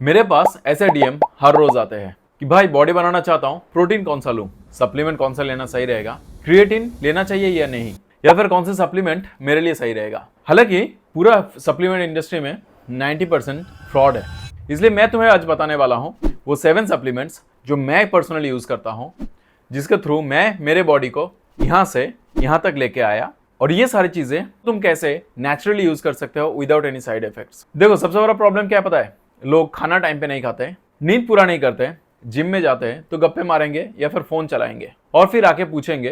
मेरे पास ऐसे डीएम हर रोज आते हैं कि भाई बॉडी बनाना चाहता हूँ, प्रोटीन कौन सा लूं, सप्लीमेंट कौन सा लेना सही रहेगा, क्रिएटिन लेना चाहिए या नहीं, या फिर कौन से सप्लीमेंट मेरे लिए सही रहेगा। हालांकि पूरा सप्लीमेंट इंडस्ट्री में 90% फ्रॉड है। इसलिए मैं तुम्हें आज बताने वाला हूँ वो 7 सप्लीमेंट्स जो मैं पर्सनली यूज करता हूँ, जिसके थ्रू मैं मेरे बॉडी को यहाँ से यहाँ तक लेके आया। और ये सारी चीजें तुम कैसे नेचुरली यूज कर सकते हो विदाउट एनी साइड इफेक्ट्स। देखो, सबसे बड़ा प्रॉब्लम क्या है पता है? लोग खाना टाइम पे नहीं खाते, नींद पूरा नहीं करते, जिम में जाते हैं तो गप्पे मारेंगे या फिर फोन चलाएंगे और फिर आके पूछेंगे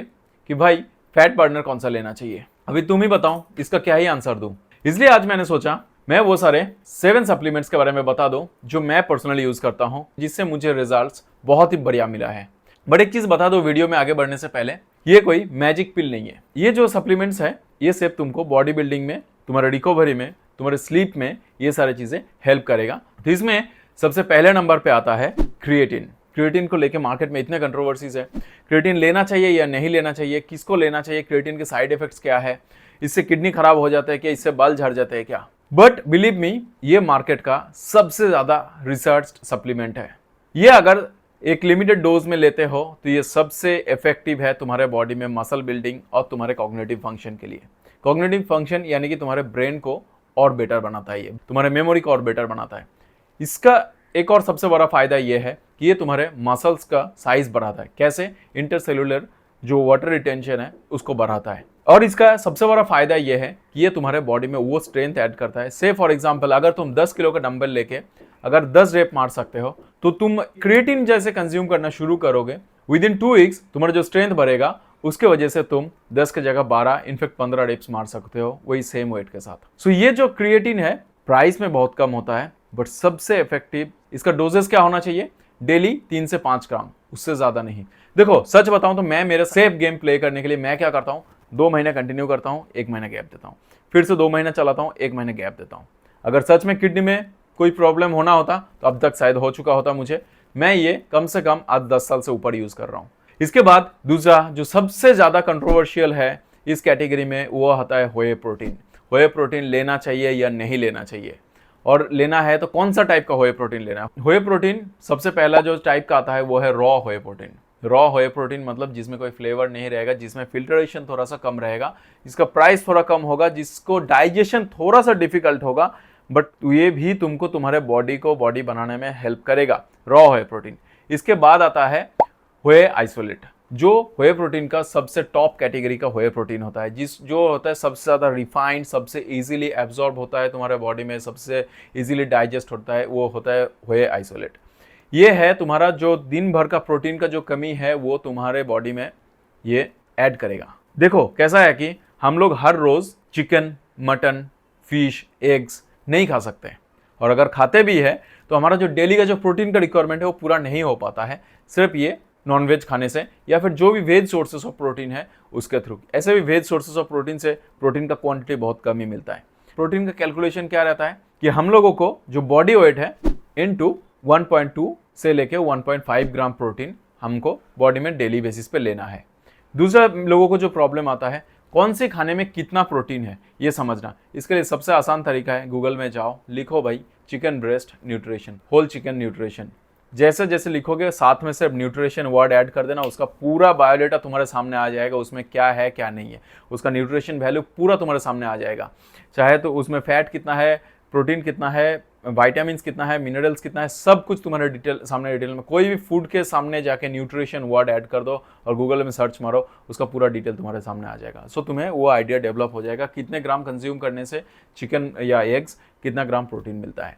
कि भाई फैट बर्नर कौन सा लेना चाहिए। अभी तुम ही बताओ इसका क्या ही आंसर दूं। इसलिए आज मैंने सोचा मैं वो सारे 7 सप्लीमेंट्स के बारे में बता दूं जो मैं पर्सनली यूज करता हूं, जिससे मुझे रिजल्ट्स बहुत ही बढ़िया मिला है। बट एक चीज बता दो वीडियो में आगे बढ़ने से पहले, ये कोई मैजिक पिल नहीं है। ये जो सप्लीमेंट्स है ये सिर्फ तुमको बॉडी बिल्डिंग में, तुम्हारे रिकवरी में, तुम्हारे स्लीप में ये सारी चीजें हेल्प करेगा। तो इसमें सबसे पहले नंबर पे आता है क्रिएटिन। क्रिएटिन को लेके मार्केट में इतने कंट्रोवर्सीज है, क्रिएटिन लेना चाहिए या नहीं लेना चाहिए, किसको लेना चाहिए, क्रिएटिन के साइड इफेक्ट्स क्या है, इससे किडनी खराब हो जाता है क्या, इससे बाल झड़ जाते हैं क्या। बट बिलीव मी, ये मार्केट का सबसे ज्यादा रिसर्च सप्लीमेंट है। ये अगर एक लिमिटेड डोज में लेते हो तो ये सबसे इफेक्टिव है तुम्हारे बॉडी में मसल बिल्डिंग और तुम्हारे कॉग्निटिव फंक्शन के लिए। कॉग्निटिव फंक्शन यानी कि तुम्हारे ब्रेन को और बेटर बनाता है, ये तुम्हारे मेमोरी को और बेटर बनाता है। इसका एक और सबसे बड़ा फायदा ये है कि ये तुम्हारे मसल्स का साइज बढ़ाता है। कैसे? इंटरसेलुलर जो वाटर रिटेंशन है उसको बढ़ाता है। और इसका सबसे बड़ा फायदा ये है कि ये तुम्हारे बॉडी में वो स्ट्रेंथ ऐड करता है। से फॉर एग्जांपल, अगर तुम 10 किलो का डंबल लेके अगर 10 रेप मार सकते हो तो तुम क्रिएटिन जैसे कंज्यूम करना शुरू करोगे, विद इन 2 वीक्स तुम्हारा जो स्ट्रेंथ बढ़ेगा उसके वजह से तुम 10 की जगह 12 इनफेक्ट 15 रेप्स मार सकते हो वही सेम वेट के साथ। सो ये जो क्रिएटिन है प्राइस में बहुत कम होता है, बट सबसे इफेक्टिव इसका डोजेस क्या होना चाहिए? डेली 3 से 5 ग्राम, उससे ज्यादा नहीं। देखो सच बताऊं तो मैं मेरे सेफ गेम प्ले करने के लिए मैं क्या करता हूं, 2 महीने कंटिन्यू करता हूं, 1 महीना गैप देता हूं, फिर से 2 महीना चलाता हूं, 1 महीने गैप देता हूं। अगर सच में किडनी में कोई प्रॉब्लम होना होता तो अब तक शायद हो चुका होता मुझे। मैं ये कम से कम आज 10 साल से ऊपर यूज कर रहा हूं। इसके बाद दूसरा जो सबसे ज्यादा कंट्रोवर्शियल है इस कैटेगरी में वो आता है व्हे प्रोटीन। व्हे प्रोटीन लेना चाहिए या नहीं लेना चाहिए, और लेना है तो कौन सा टाइप का व्हे प्रोटीन लेना है। व्हे प्रोटीन सबसे पहला जो टाइप का आता है वो है raw whey protein. Raw whey protein मतलब जिसमें कोई फ्लेवर नहीं रहेगा, जिसमें फिल्ट्रेशन थोड़ा सा कम रहेगा, जिसका प्राइस थोड़ा कम होगा, जिसको डाइजेशन थोड़ा सा डिफिकल्ट होगा, बट ये भी तुमको तुम्हारे बॉडी को बॉडी बनाने में हेल्प करेगा, रॉ व्हे प्रोटीन। इसके बाद आता है व्हे आइसोलेट, जो व्हे प्रोटीन का सबसे टॉप कैटेगरी का व्हे प्रोटीन होता है, जो होता है सबसे ज़्यादा रिफाइंड, सबसे इजीली एब्जॉर्ब होता है तुम्हारे बॉडी में, सबसे इजीली डाइजेस्ट होता है, वो होता है व्हे आइसोलेट। ये है तुम्हारा जो दिन भर का प्रोटीन का जो कमी है वो तुम्हारे बॉडी में ये ऐड करेगा। देखो कैसा है कि हम लोग हर रोज चिकन, मटन, फिश, एग्स नहीं खा सकते, और अगर खाते भी है तो हमारा जो डेली का जो प्रोटीन का रिक्वायरमेंट है वो पूरा नहीं हो पाता है, सिर्फ ये नॉनवेज खाने से या फिर जो भी वेज सोर्सेस ऑफ प्रोटीन है उसके थ्रू। ऐसे भी वेज सोर्सेस ऑफ प्रोटीन से प्रोटीन का क्वांटिटी बहुत कम ही मिलता है। प्रोटीन का कैलकुलेशन क्या रहता है कि हम लोगों को जो बॉडी वेट है इनटू 1.2 से लेके 1.5 ग्राम प्रोटीन हमको बॉडी में डेली बेसिस पे लेना है। दूसरा लोगों को जो प्रॉब्लम आता है कौन से खाने में कितना प्रोटीन है ये समझना। इसके लिए सबसे आसान तरीका है, गूगल में जाओ, लिखो भाई chicken breast nutrition, whole chicken nutrition. जैसे जैसे लिखोगे साथ में सिर्फ न्यूट्रिशन वर्ड ऐड कर देना, उसका पूरा बायोडाटा तुम्हारे सामने आ जाएगा, उसमें क्या है क्या नहीं है, उसका न्यूट्रिशन वैल्यू पूरा तुम्हारे सामने आ जाएगा। चाहे तो उसमें फैट कितना है, प्रोटीन कितना है, विटामिन्स कितना है, मिनरल्स कितना है, सब कुछ तुम्हारे डिटेल में। कोई भी फूड के सामने जाके न्यूट्रिशन वर्ड ऐड कर दो और गूगल में सर्च मारो, उसका पूरा डिटेल तुम्हारे सामने आ जाएगा। सो तुम्हें वो आइडिया डेवलप हो जाएगा कितने ग्राम कंज्यूम करने से चिकन या एग्स कितना ग्राम प्रोटीन मिलता है।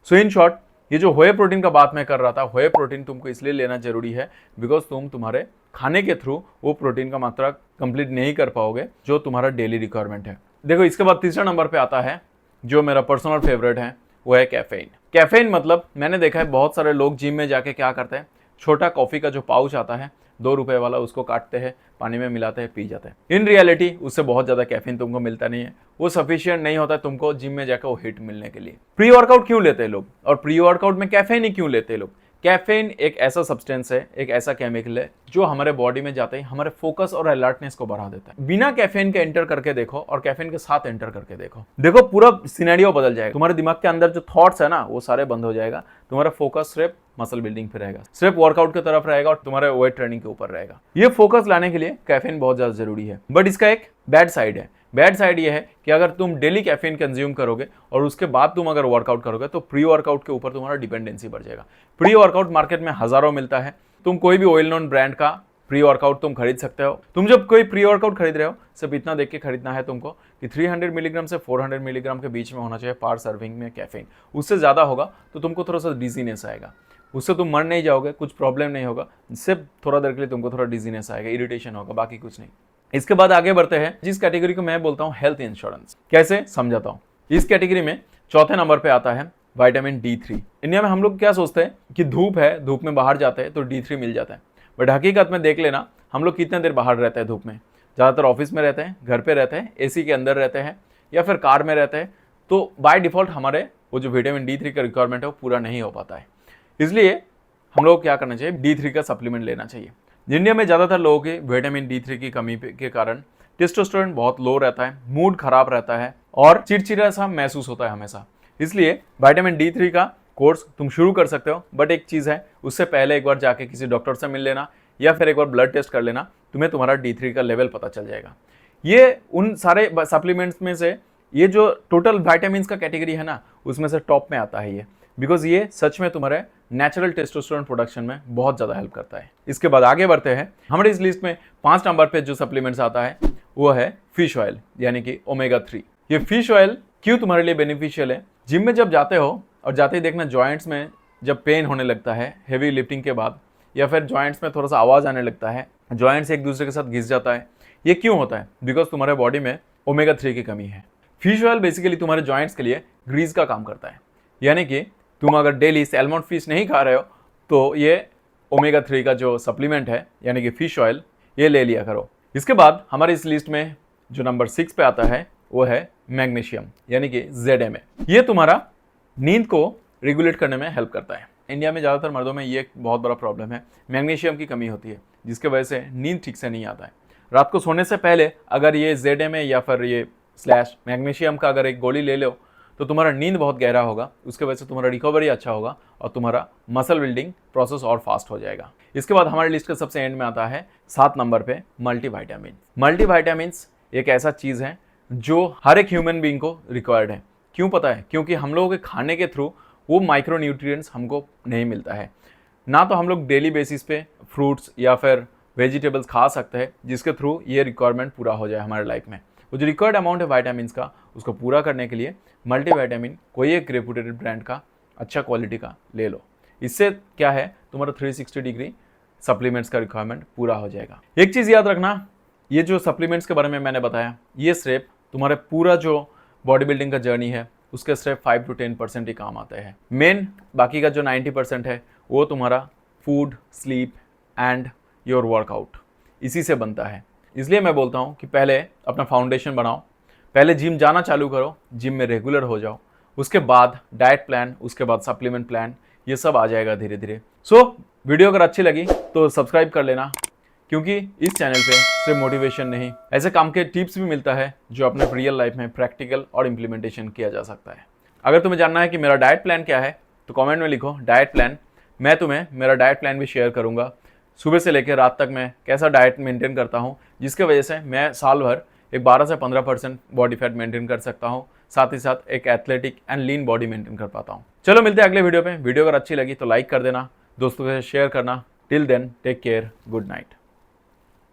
सो इन शॉर्ट, ये जो व्हे प्रोटीन का बात मैं कर रहा था, व्हे प्रोटीन तुमको इसलिए लेना जरूरी है बिकॉज तुम तुम्हारे खाने के थ्रू वो प्रोटीन का मात्रा कंप्लीट नहीं कर पाओगे जो तुम्हारा डेली रिक्वायरमेंट है। देखो इसके बाद तीसरा नंबर पे आता है जो मेरा पर्सनल फेवरेट है, वो है कैफीन। कैफीन मतलब मैंने देखा है बहुत सारे लोग जिम में जाके क्या करते हैं, छोटा कॉफी का जो पाउच आता है 2 रुपए वाला, उसको काटते हैं, पानी में मिलाते हैं, पी जाते हैं। इन रियलिटी उससे बहुत ज़्यादा कैफीन तुमको मिलता नहीं है, वो सफिशिएंट नहीं होता तुमको जिम में जाकर वो हिट मिलने के लिए। प्री वर्कआउट क्यों लेते हैं लोग, और प्री वर्कआउट में कैफीन ही क्यों लेते हैं लोग? कैफीन एक ऐसा सब्सटेंस है, एक ऐसा केमिकल है जो हमारे बॉडी में जाते ही हमारे फोकस और अलर्टनेस को बढ़ा देता है। बिना कैफीन के एंटर करके देखो और कैफीन के साथ एंटर करके देखो पूरा सिनेरियो बदल जाएगा। तुम्हारे दिमाग के अंदर जो थॉट्स है ना वो सारे बंद हो जाएगा। तुम्हारा फोकस सिर्फ मसल बिल्डिंग पे रहेगा, सिर्फ वर्कआउट की तरफ रहेगा और तुम्हारे वेट ट्रेनिंग के ऊपर रहेगा। ये फोकस लाने के लिए कैफीन बहुत ज्यादा जरूरी है। बट इसका एक बैड साइड है। बैड साइड ये है कि अगर तुम डेली कैफीन कंज्यूम करोगे और उसके बाद तुम अगर वर्कआउट करोगे तो प्री वर्कआउट के ऊपर तुम्हारा डिपेंडेंसी बढ़ जाएगा। प्री वर्कआउट मार्केट में हजारों मिलता है। तुम कोई भी वेल नोन ब्रांड का प्री वर्कआउट तुम खरीद सकते हो। तुम जब कोई प्री वर्कआउट खरीद रहे हो सिर्फ इतना देख के खरीदना है तुमको कि 300 मिलीग्राम से 400 मिलीग्राम के बीच में होना चाहिए पर सर्विंग में कैफीन। उससे ज्यादा होगा तो तुमको थोड़ा सा डिजीनेस आएगा। उससे तुम मर नहीं जाओगे, कुछ प्रॉब्लम नहीं होगा, सिर्फ थोड़ा देर के लिए तुमको थोड़ा डिजीनेस आएगा, इरिटेशन होगा, बाकी कुछ नहीं। इसके बाद आगे बढ़ते हैं जिस कैटेगरी को मैं बोलता हूँ हेल्थ इंश्योरेंस। कैसे समझाता हूँ। इस कैटेगरी में चौथे नंबर पे आता है विटामिन D3। इंडिया में हम लोग क्या सोचते हैं कि धूप है, धूप में बाहर जाते हैं तो D3 मिल जाता है। बट हकीकत में देख लेना हम लोग कितने देर बाहर रहते हैं धूप में। ज़्यादातर ऑफिस में रहते हैं, घर पे रहते हैं, AC के अंदर रहते हैं या फिर कार में रहते हैं। तो बाय डिफॉल्ट हमारे वो जो विटामिन D3 का रिक्वायरमेंट है वो पूरा नहीं हो पाता है। इसलिए हम लोग क्या करना चाहिए, D3 का सप्लीमेंट लेना चाहिए। इंडिया में ज़्यादातर लोगों की विटामिन D3 की कमी के कारण टेस्टोस्टेरोन बहुत लो रहता है, मूड खराब रहता है और चिड़चिड़ा सा महसूस होता है हमेशा। इसलिए विटामिन D3 का कोर्स तुम शुरू कर सकते हो। बट एक चीज़ है, उससे पहले एक बार जाके किसी डॉक्टर से मिल लेना या फिर एक बार ब्लड टेस्ट कर लेना, तुम्हें तुम्हारा D3 का लेवल पता चल जाएगा। ये उन सारे सप्लीमेंट्स में से ये जो टोटल विटामिन का कैटेगरी है ना उसमें से टॉप में आता है ये, बिकॉज ये सच में तुम्हारे नेचुरल टेस्टोस्टेरोन प्रोडक्शन में बहुत ज़्यादा हेल्प करता है। इसके बाद आगे बढ़ते हैं। हमारे इस लिस्ट में 5 नंबर पे जो सप्लीमेंट्स आता है वो है फिश ऑयल यानी कि ओमेगा 3। ये फिश ऑयल क्यों तुम्हारे लिए बेनिफिशियल है? जिम में जब जाते हो और जाते ही देखना जॉइंट्स में जब पेन होने लगता है हेवी लिफ्टिंग के बाद, या फिर जॉइंट्स में थोड़ा सा आवाज़ आने लगता है, जॉइंट्स एक दूसरे के साथ घिस जाता है, ये क्यों होता है? बिकॉज तुम्हारे बॉडी में ओमेगा 3 की कमी है। फिश ऑयल बेसिकली तुम्हारे जॉइंट्स के लिए ग्रीस का काम करता है। यानी कि तुम अगर डेली सैल्मन फिश नहीं खा रहे हो तो ये ओमेगा 3 का जो सप्लीमेंट है यानी कि फिश ऑयल ये ले लिया करो। इसके बाद हमारे इस लिस्ट में जो नंबर 6 पे आता है वो है मैग्नीशियम यानी कि ZMA। ये तुम्हारा नींद को रेगुलेट करने में हेल्प करता है। इंडिया में ज़्यादातर मर्दों में ये एक बहुत बड़ा प्रॉब्लम है, मैग्नीशियम की कमी होती है जिसके वजह से नींद ठीक से नहीं आता है। रात को सोने से पहले अगर ये ZMA या फिर ये स्लैश मैग्नीशियम का अगर एक गोली ले लो तो तुम्हारा नींद बहुत गहरा होगा, उसके वजह से तुम्हारा रिकवरी अच्छा होगा और तुम्हारा मसल बिल्डिंग प्रोसेस और फास्ट हो जाएगा। इसके बाद हमारे लिस्ट के सबसे एंड में आता है 7 नंबर पे मल्टीविटामिन। मल्टीविटामिन्स एक ऐसा चीज़ है जो हर एक ह्यूमन बीइंग को रिक्वायर्ड है। क्यों पता है? क्योंकि हम लोगों के खाने के थ्रू वो माइक्रो न्यूट्रिएंट्स हमको नहीं मिलता है। ना तो हम लोग डेली बेसिस पे फ्रूट्स या फिर वेजिटेबल्स खा सकते हैं जिसके थ्रू ये रिक्वायरमेंट पूरा हो जाए हमारे लाइफ में। वो जो रिक्वायर्ड अमाउंट है विटामिन्स का उसको पूरा करने के लिए मल्टीविटामिन कोई एक रेपुटेड ब्रांड का अच्छा क्वालिटी का ले लो। इससे क्या है, तुम्हारा 360 डिग्री सप्लीमेंट्स का रिक्वायरमेंट पूरा हो जाएगा। एक चीज़ याद रखना, ये जो सप्लीमेंट्स के बारे में मैंने बताया ये सिर्फ तुम्हारे पूरा जो बॉडी बिल्डिंग का जर्नी है उसके सिर्फ 5 to 10% ही काम आते हैं। मेन बाकी का जो 90% है वो तुम्हारा food, sleep and your workout इसी से बनता है। इसलिए मैं बोलता हूँ कि पहले अपना फाउंडेशन बनाओ, पहले जिम जाना चालू करो, जिम में रेगुलर हो जाओ, उसके बाद डाइट प्लान, उसके बाद सप्लीमेंट प्लान, ये सब आ जाएगा धीरे धीरे। वीडियो अगर अच्छी लगी तो सब्सक्राइब कर लेना, क्योंकि इस चैनल पे सिर्फ मोटिवेशन नहीं ऐसे काम के टिप्स भी मिलता है जो अपने रियल लाइफ में प्रैक्टिकल और इम्प्लीमेंटेशन किया जा सकता है। अगर तुम्हें जानना है कि मेरा डाइट प्लान क्या है तो कमेंट में लिखो डाइट प्लान। मैं तुम्हें मेरा डाइट प्लान भी शेयर करूँगा, सुबह से लेकर रात तक मैं कैसा डाइट मेंटेन करता हूँ, जिसके वजह से मैं साल भर एक 12 से 15% बॉडी फैट मेंटेन कर सकता हूँ, साथ ही साथ एक athletic and lean body maintain कर पाता हूँ। चलो मिलते हैं अगले वीडियो पे। वीडियो अगर अच्छी लगी तो लाइक कर देना, दोस्तों के साथ शेयर करना। Till then take care, good night.